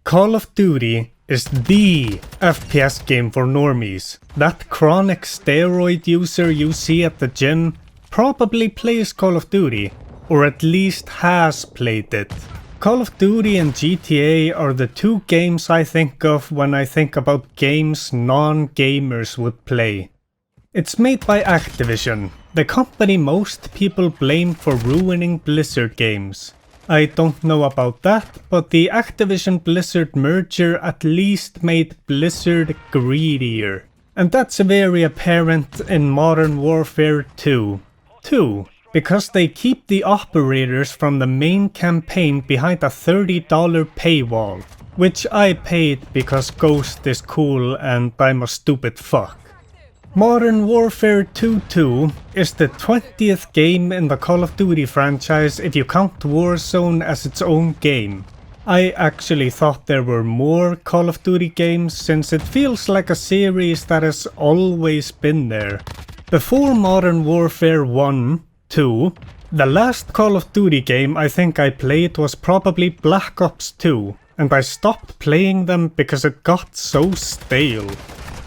Call of Duty is the FPS game for normies. That chronic steroid user you see at the gym probably plays Call of Duty, or at least has played it. Call of Duty and GTA are the two games I think of when I think about games non-gamers would play. It's made by Activision, the company most people blame for ruining Blizzard games. I don't know about that, but the Activision-Blizzard merger at least made Blizzard greedier. And that's very apparent in Modern Warfare 2. Because they keep the operators from the main campaign behind a $30 paywall, which I paid because Ghost is cool and I'm a stupid fuck. Modern Warfare 2 is the 20th game in the Call of Duty franchise if you count Warzone as its own game. I actually thought there were more Call of Duty games since it feels like a series that has always been there. Before Modern Warfare 2, the last Call of Duty game I think I played was probably Black Ops 2, and I stopped playing them because it got so stale.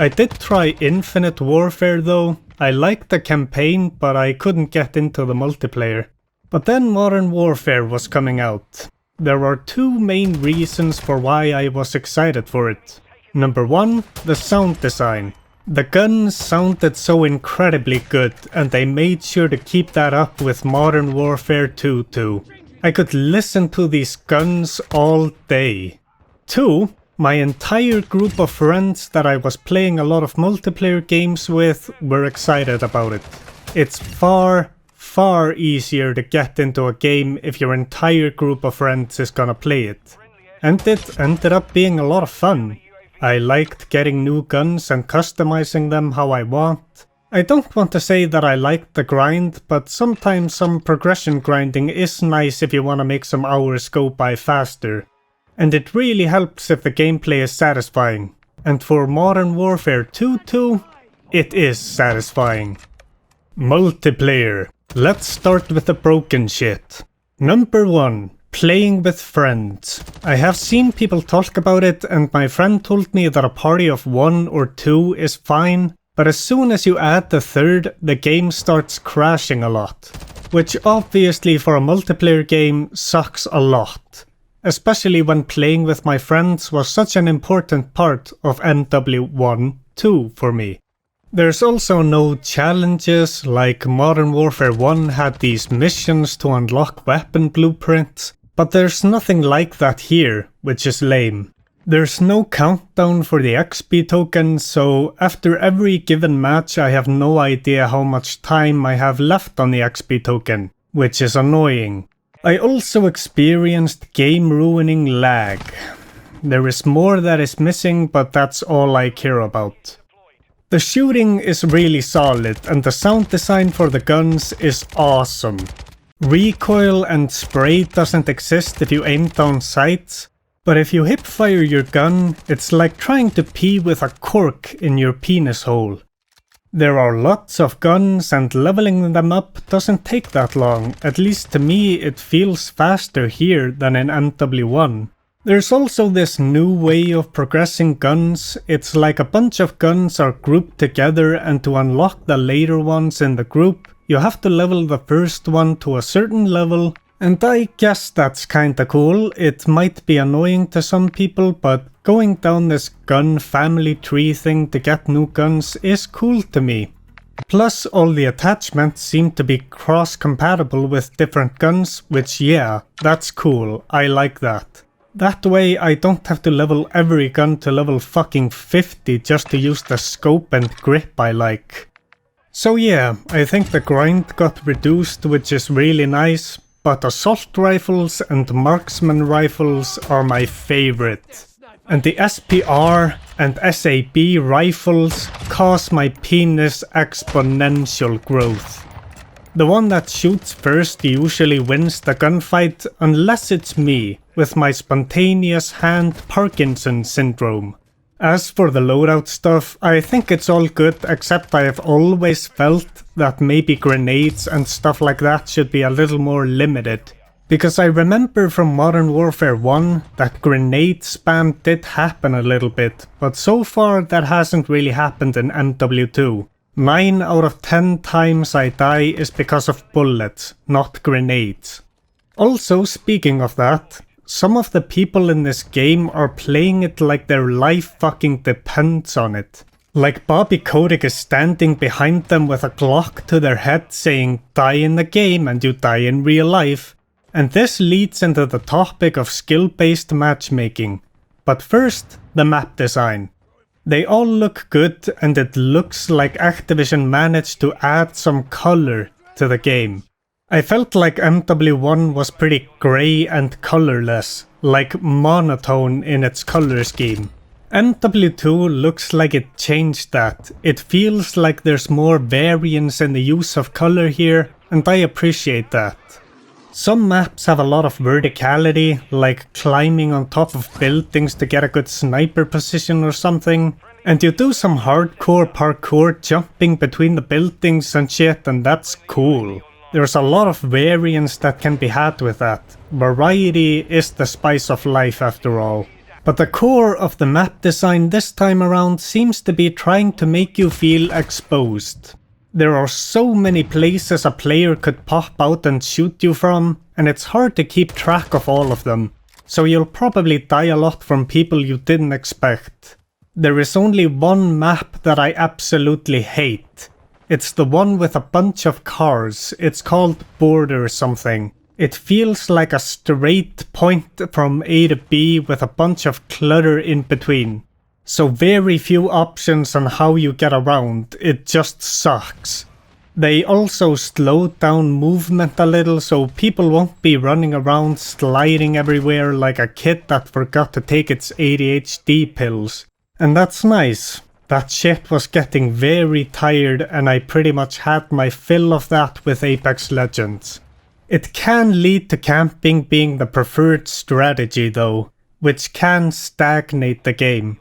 I did try Infinite Warfare though. I liked the campaign, but I couldn't get into the multiplayer. But then Modern Warfare was coming out. There are two main reasons for why I was excited for it. Number one, the sound design. The guns sounded so incredibly good, and they made sure to keep that up with Modern Warfare 2 too. I could listen to these guns all day. Two, my entire group of friends that I was playing a lot of multiplayer games with were excited about it. It's far easier to get into a game if your entire group of friends is gonna play it. And it ended up being a lot of fun. I liked getting new guns and customizing them how I want. I don't want to say that I liked the grind, but sometimes some progression grinding is nice if you want to make some hours go by faster. And it really helps if the gameplay is satisfying. And for Modern Warfare 2, it is satisfying. Multiplayer. Let's start with the broken shit. Number 1. Playing with friends. I have seen people talk about it, and my friend told me that a party of 1 or 2 is fine, but as soon as you add the third, the game starts crashing a lot. Which obviously for a multiplayer game sucks a lot. Especially when playing with my friends was such an important part of MW1-2 for me. There's also no challenges, like Modern Warfare 1 had these missions to unlock weapon blueprints, but there's nothing like that here, which is lame. There's no countdown for the XP token, so after every given match I have no idea how much time I have left on the XP token, which is annoying. I also experienced game-ruining lag. There is more that is missing, but that's all I care about. The shooting is really solid, and the sound design for the guns is awesome. Recoil and spray doesn't exist if you aim down sights, but if you hip-fire your gun, it's like trying to pee with a cork in your penis hole. There are lots of guns, and leveling them up doesn't take that long. At least to me it feels faster here than in MW1. There's also this new way of progressing guns. It's like a bunch of guns are grouped together, and to unlock the later ones in the group, you have to level the first one to a certain level, and I guess that's kinda cool. It might be annoying to some people, but going down this gun family tree thing to get new guns is cool to me. Plus all the attachments seem to be cross-compatible with different guns, which yeah, that's cool, I like that. That way I don't have to level every gun to level fucking 50 just to use the scope and grip I like. So yeah, I think the grind got reduced, which is really nice, but assault rifles and marksman rifles are my favorite. And the SPR and SAB rifles cause my penis exponential growth. The one that shoots first usually wins the gunfight, unless it's me, with my spontaneous hand Parkinson syndrome. As for the loadout stuff, I think it's all good, except I have always felt that maybe grenades and stuff like that should be a little more limited. Because I remember from Modern Warfare 1 that grenade spam did happen a little bit, but so far that hasn't really happened in MW2. 9 out of 10 times I die is because of bullets, not grenades. Also, speaking of that, some of the people in this game are playing it like their life fucking depends on it. Like Bobby Kotick is standing behind them with a Glock to their head saying, "Die in the game and you die in real life." And this leads into the topic of skill-based matchmaking. But first, the map design. They all look good and it looks like Activision managed to add some color to the game. I felt like MW1 was pretty grey and colorless, like monotone in its color scheme. MW2 looks like it changed that. It feels like there's more variance in the use of color here, and I appreciate that. Some maps have a lot of verticality, like climbing on top of buildings to get a good sniper position or something, and you do some hardcore parkour jumping between the buildings and shit, and that's cool. There's a lot of variance that can be had with that. Variety is the spice of life after all. But the core of the map design this time around seems to be trying to make you feel exposed. There are so many places a player could pop out and shoot you from, and it's hard to keep track of all of them, so you'll probably die a lot from people you didn't expect. There is only one map that I absolutely hate. It's the one with a bunch of cars. It's called Border something. It feels like a straight point from A to B with a bunch of clutter in between. So very few options on how you get around, it just sucks. They also slowed down movement a little so people won't be running around sliding everywhere like a kid that forgot to take its ADHD pills. And that's nice. That shit was getting very tired and I pretty much had my fill of that with Apex Legends. It can lead to camping being the preferred strategy though, which can stagnate the game.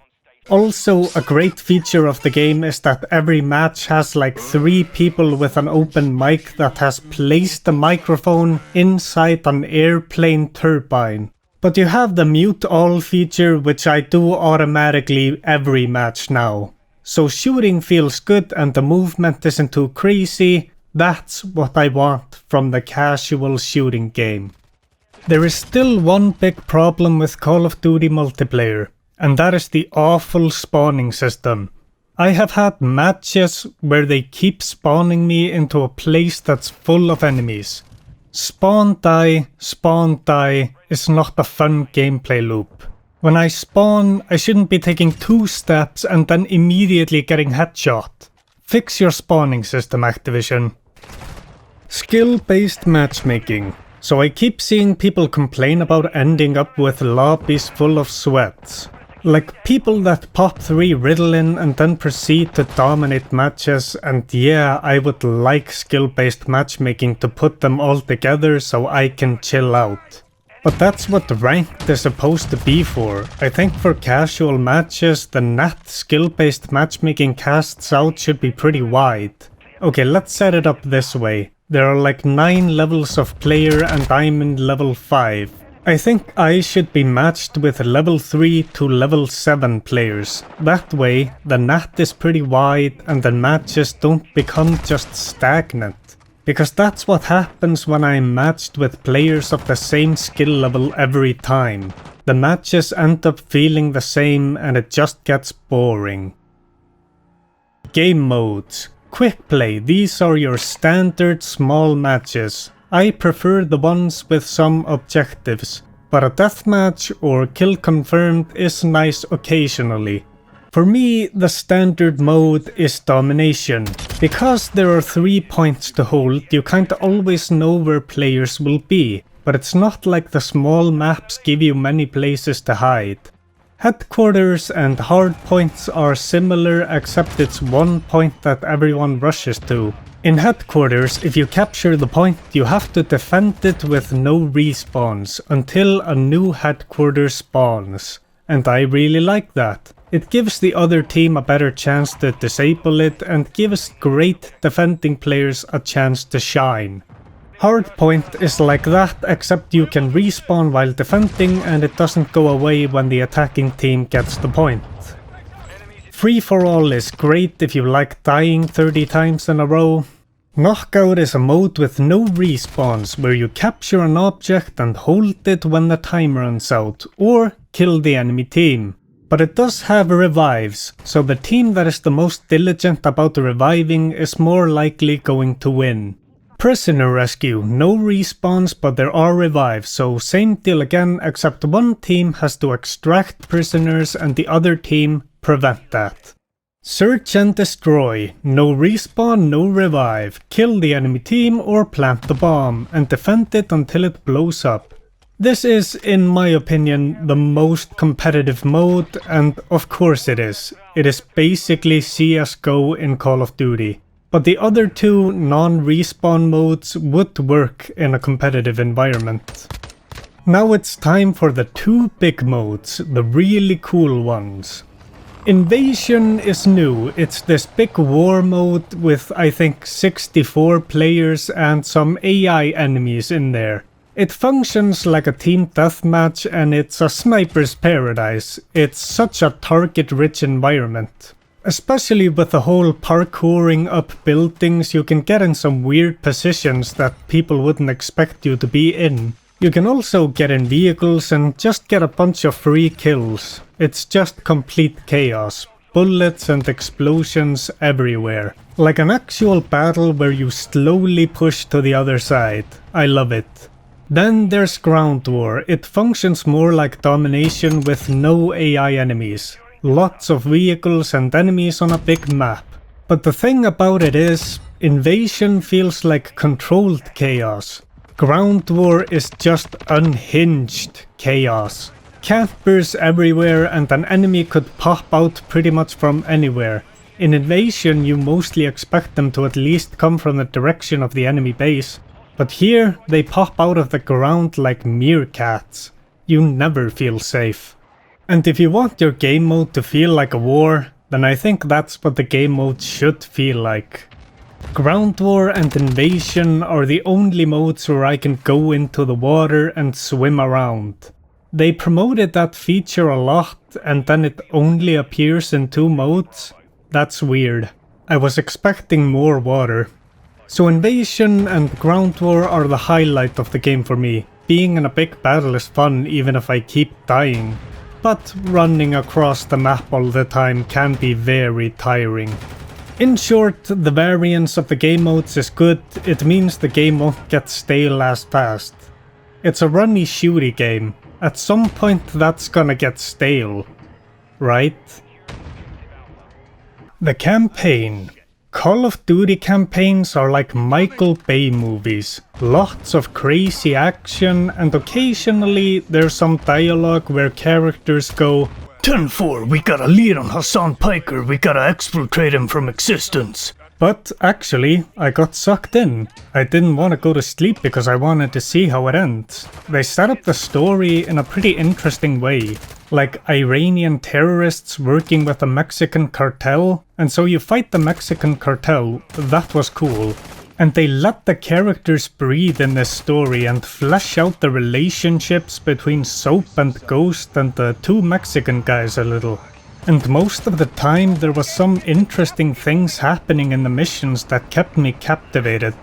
Also, a great feature of the game is that every match has like 3 people with an open mic that has placed the microphone inside an airplane turbine. But you have the mute all feature, which I do automatically every match now. So shooting feels good and the movement isn't too crazy. That's what I want from the casual shooting game. There is still one big problem with Call of Duty multiplayer, and that is the awful spawning system. I have had matches where they keep spawning me into a place that's full of enemies. Spawn die is not a fun gameplay loop. When I spawn, I shouldn't be taking 2 steps and then immediately getting headshot. Fix your spawning system, Activision. Skill-based matchmaking. So I keep seeing people complain about ending up with lobbies full of sweats. Like people that pop 3 Ritalin and then proceed to dominate matches, and yeah, I would like skill-based matchmaking to put them all together so I can chill out. But that's what ranked is supposed to be for. I think for casual matches, the net skill-based matchmaking casts out should be pretty wide. Okay, let's set it up this way. There are like 9 levels of player and I'm in level 5. I think I should be matched with level 3 to level 7 players. That way, the net is pretty wide and the matches don't become just stagnant. Because that's what happens when I'm matched with players of the same skill level every time. The matches end up feeling the same and it just gets boring. Game modes. Quick play, these are your standard small matches. I prefer the ones with some objectives, but a deathmatch or kill confirmed is nice occasionally. For me, the standard mode is domination. Because there are 3 points to hold, you kinda always know where players will be, but it's not like the small maps give you many places to hide. Headquarters and hardpoints are similar, except it's one point that everyone rushes to. In Headquarters, if you capture the point, you have to defend it with no respawns until a new Headquarters spawns. And I really like that. It gives the other team a better chance to disable it and gives great defending players a chance to shine. Hardpoint is like that, except you can respawn while defending and it doesn't go away when the attacking team gets the point. Free-for-all is great if you like dying 30 times in a row. Knockout is a mode with no respawns, where you capture an object and hold it when the time runs out, or kill the enemy team. But it does have revives, so the team that is the most diligent about reviving is more likely going to win. Prisoner rescue, no respawns, but there are revives, so same deal again, except one team has to extract prisoners and the other team prevent that. Search and destroy, no respawn, no revive, kill the enemy team or plant the bomb and defend it until it blows up. This is, in my opinion, the most competitive mode, and of course it is. It is basically CSGO in Call of Duty. But the other two non-respawn modes would work in a competitive environment. Now it's time for the two big modes, the really cool ones. Invasion is new, it's this big war mode with I think 64 players and some AI enemies in there. It functions like a team deathmatch and it's a sniper's paradise. It's such a target-rich environment. Especially with the whole parkouring up buildings, you can get in some weird positions that people wouldn't expect you to be in. You can also get in vehicles and just get a bunch of free kills. It's just complete chaos. Bullets and explosions everywhere. Like an actual battle where you slowly push to the other side. I love it. Then there's Ground War. It functions more like domination with no AI enemies. Lots of vehicles and enemies on a big map. But the thing about it is, Invasion feels like controlled chaos. Ground War is just unhinged chaos. Campers everywhere and an enemy could pop out pretty much from anywhere. In Invasion you mostly expect them to at least come from the direction of the enemy base. But here they pop out of the ground like meerkats. You never feel safe. And if you want your game mode to feel like a war, then I think that's what the game mode should feel like. Ground War and Invasion are the only modes where I can go into the water and swim around. They promoted that feature a lot and then it only appears in two modes. That's weird. I was expecting more water. So Invasion and Ground War are the highlight of the game for me. Being in a big battle is fun even if I keep dying. But running across the map all the time can be very tiring. In short, the variance of the game modes is good, it means the game won't get stale as fast. It's a runny shooty game. At some point that's gonna get stale, right? The campaign. Call of Duty campaigns are like Michael Bay movies. Lots of crazy action and occasionally there's some dialogue where characters go, 10-4, we got a lead on Hassan Piker, we gotta exfiltrate him from existence. But actually, I got sucked in. I didn't want to go to sleep because I wanted to see how it ends. They set up the story in a pretty interesting way. Like Iranian terrorists working with a Mexican cartel, and so you fight the Mexican cartel, that was cool. And they let the characters breathe in this story and flesh out the relationships between Soap and Ghost and the two Mexican guys a little. And most of the time there was some interesting things happening in the missions that kept me captivated.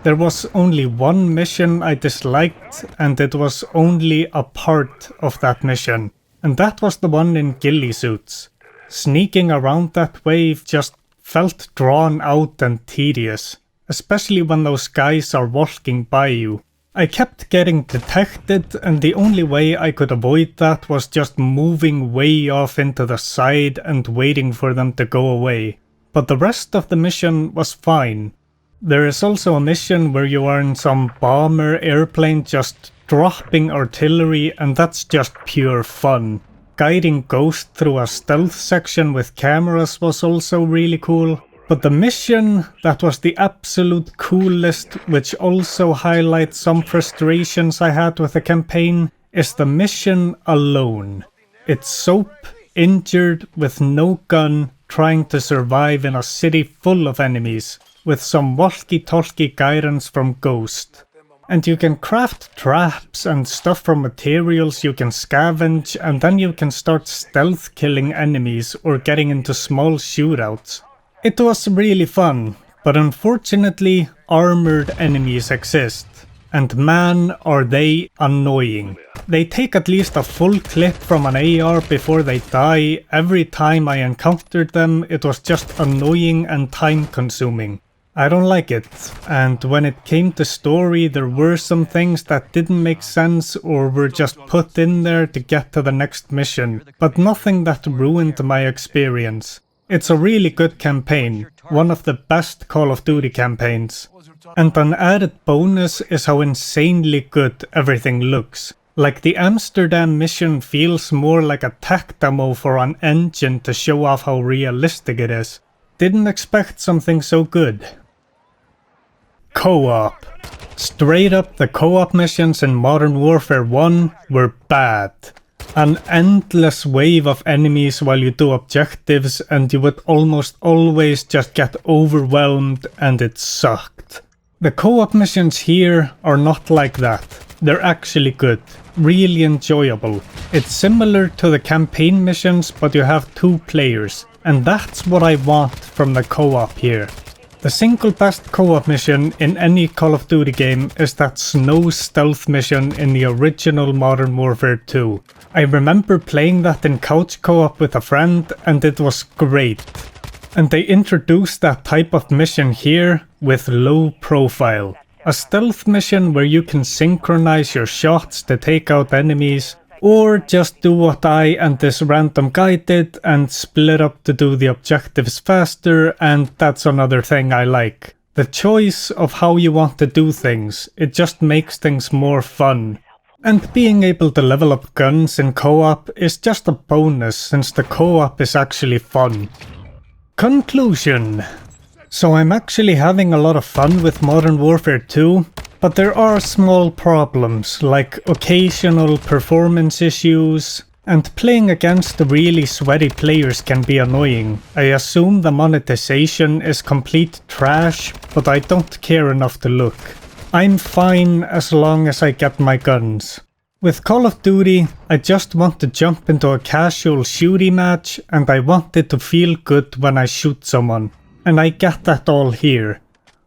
There was only one mission I disliked, and it was only a part of that mission. And that was the one in ghillie suits. Sneaking around that wave just felt drawn out and tedious. Especially when those guys are walking by you. I kept getting detected and the only way I could avoid that was just moving way off into the side and waiting for them to go away. But the rest of the mission was fine. There is also a mission where you are in some bomber airplane just dropping artillery and that's just pure fun. Guiding Ghost through a stealth section with cameras was also really cool. But the mission that was the absolute coolest, which also highlights some frustrations I had with the campaign, is the mission alone. It's Soap, injured, with no gun, trying to survive in a city full of enemies. with some walkie-talkie guidance from Ghost. And you can craft traps and stuff from materials you can scavenge, and then you can start stealth killing enemies or getting into small shootouts. It was really fun, but unfortunately armored enemies exist. And man, are they annoying. They take at least a full clip from an AR before they die. Every time I encountered them, it was just annoying and time consuming. I don't like it, and when it came to story there were some things that didn't make sense or were just put in there to get to the next mission, but nothing that ruined my experience. It's a really good campaign, one of the best Call of Duty campaigns. And an added bonus is how insanely good everything looks. Like the Amsterdam mission feels more like a tech demo for an engine to show off how realistic it is. Didn't expect something so good. Co-op. Straight up, the co-op missions in Modern Warfare 1 were bad. An endless wave of enemies while you do objectives, and you would almost always just get overwhelmed, and it sucked. The co-op missions here are not like that. They're actually good, really enjoyable. It's similar to the campaign missions, but you have 2 players, and that's what I want from the co-op here. The single best co-op mission in any Call of Duty game is that snow stealth mission in the original Modern Warfare 2. I remember playing that in couch co-op with a friend, and it was great. And they introduced that type of mission here with low profile. A stealth mission where you can synchronize your shots to take out enemies, or just do what I and this random guy did and split up to do the objectives faster, and that's another thing I like. The choice of how you want to do things, it just makes things more fun. And being able to level up guns in co-op is just a bonus since the co-op is actually fun. Conclusion. So I'm actually having a lot of fun with Modern Warfare 2, but there are small problems like occasional performance issues, and playing against really sweaty players can be annoying. I assume the monetization is complete trash, but I don't care enough to look. I'm fine as long as I get my guns. With Call of Duty, I just want to jump into a casual shooty match, and I want it to feel good when I shoot someone. And I get that all here.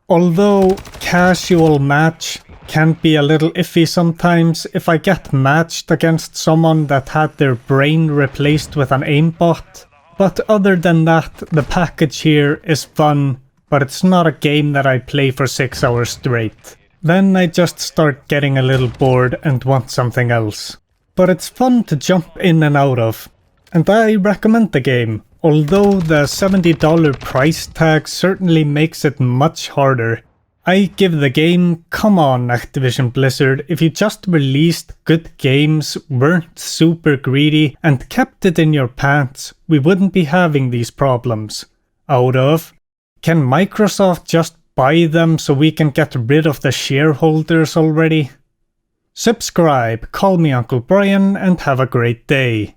Although casual match can be a little iffy sometimes if I get matched against someone that had their brain replaced with an aimbot. But other than that, the package here is fun, but it's not a game that I play for 6 hours straight. Then I just start getting a little bored and want something else. But it's fun to jump in and out of, and I recommend the game. Although the $70 price tag certainly makes it much harder. I give the game, come on Activision-Blizzard, if you just released good games, weren't super greedy, and kept it in your pants, we wouldn't be having these problems. Out of, can Microsoft just buy them so we can get rid of the shareholders already? Subscribe, call me Uncle Brian, and have a great day.